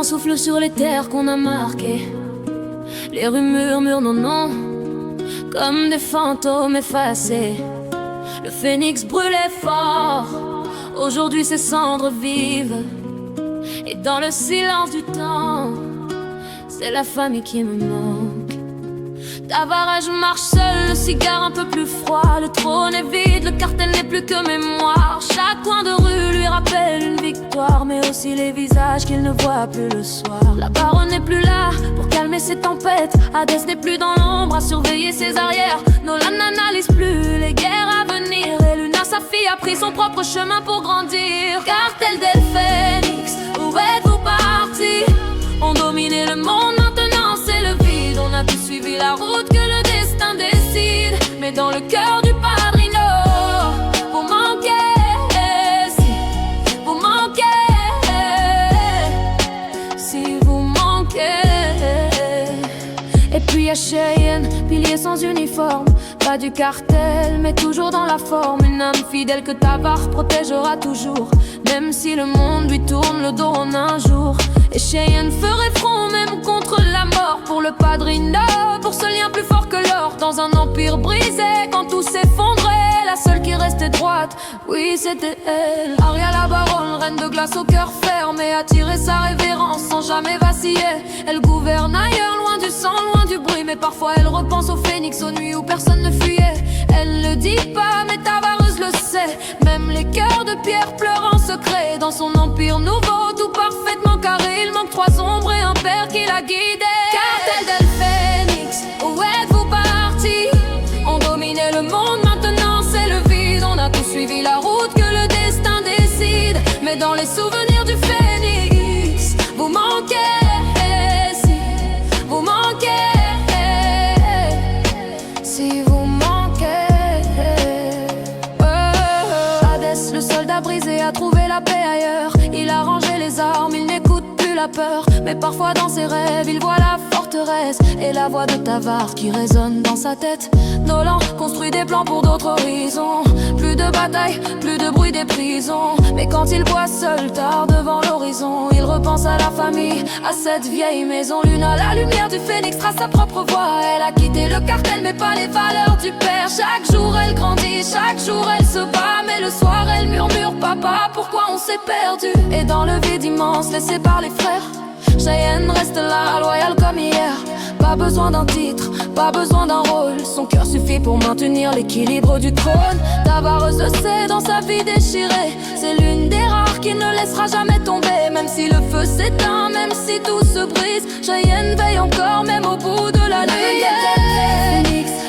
vent souffle sur les terres qu'on a marquées. Les rues murmurent nos noms comme des fantômes effacés. Le phénix brûlait fort, aujourd'hui ses cendres vivent. Et dans le silence du temps, c'est la famille qui me manque. Tavarage marche seul, le cigare un peu plus froid. Le trône est vide, le cartel n'est plus que mémoire. Chaque coin de rue lui rappelle une victoire, mais aussi les visages qu'il ne voit plus le soir. La baronne n'est plus là pour calmer ses tempêtes. Hadès n'est plus dans l'ombre à surveiller ses arrières. Nolan n'analyse plus les guerres à venir. Et Luna, sa fille, a pris son propre chemin pour grandir. Cartel del Phénix, où êtes-vous partis? On dominait le monde, maintenant c'est le vide. On a tous suivi la route que le destin décide. Mais dans le cœur du padrino, vous manquez, si vous manquez, si vous manquez. Et puis y'a Cheyenne, pilier sans uniforme. Pas du cartel, mais toujours dans la forme. Une âme fidèle que Tavar protégera toujours, même si le monde lui tourne le dos en un jour. Et Cheyenne ferait front même contre la mort pour le padrino, pour ce lien plus fort que l'or. Dans un empire brisé, quand tout s'effondrait, la seule qui restait droite, oui c'était elle. Arya la baronne, reine de glace au cœur fermé, attirer sa révérence sans jamais vaciller. Elle gouverne ailleurs, loin du sang, loin du bruit, mais parfois elle repense au phénix, aux nuits où personne ne fuyait. Elle le dit pas, mais Tavareuse le sait. Même les cœurs de pierre pleurent en secret. Dans son empire nouveau, tout parfaitement carré, il manque trois ombres et un père qui l'a guidé. Cartel del Phénix, où êtes-vous partis? On dominait le monde, maintenant c'est le vide. On a tous suivi la route que le destin décide. Mais dans les souvenirs du phénix, vous manquez, si vous manquez, si vous manquez. Hadès, le soldat brisé, a trouvé la paix ailleurs. Il a rangé les armes, il n'écoute plus la peur. Mais parfois dans ses rêves, il voit la forteresse et la voix de Tavar qui résonne dans sa tête. Nolan construit des plans pour d'autres horizons. Plus de batailles, plus de bruit des prisons. Mais quand il voit seul tard devant l'horizon, il repense à la famille, à cette vieille maison. Luna, la lumière du phénix, trace sa propre voie. Elle a quitté le cartel mais pas les valeurs du père. Chaque jour elle grandit, chaque jour elle se bat. Mais le soir elle murmure, papa, pourquoi on s'est perdu? Et dans le vide immense laissé par les frères, Cheyenne reste là, loyale comme hier. Pas besoin d'un titre, pas besoin d'un rôle. Son cœur suffit pour maintenir l'équilibre du trône. Tavareuse le sait dans sa vie déchirée. C'est l'une des rares qui ne laissera jamais tomber. Même si le feu s'éteint, même si tout se brise, Cheyenne veille encore, même au bout de la nuit.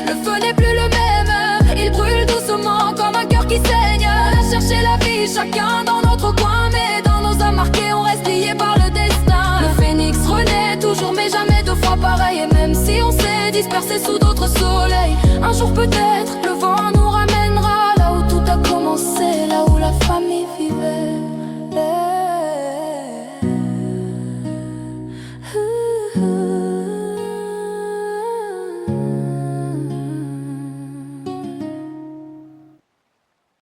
Le feu n'est plus le même, il brûle doucement comme un cœur qui saigne. On a cherché la vie, chacun dans notre coin, mais dans nos âmes marquées, on reste liés par le destin. Le phénix renaît toujours, mais jamais deux fois pareil. Et même si on s'est dispersé sous d'autres soleils, un jour peut-être le vent nous ramènera là où tout a commencé, là où la famille vit.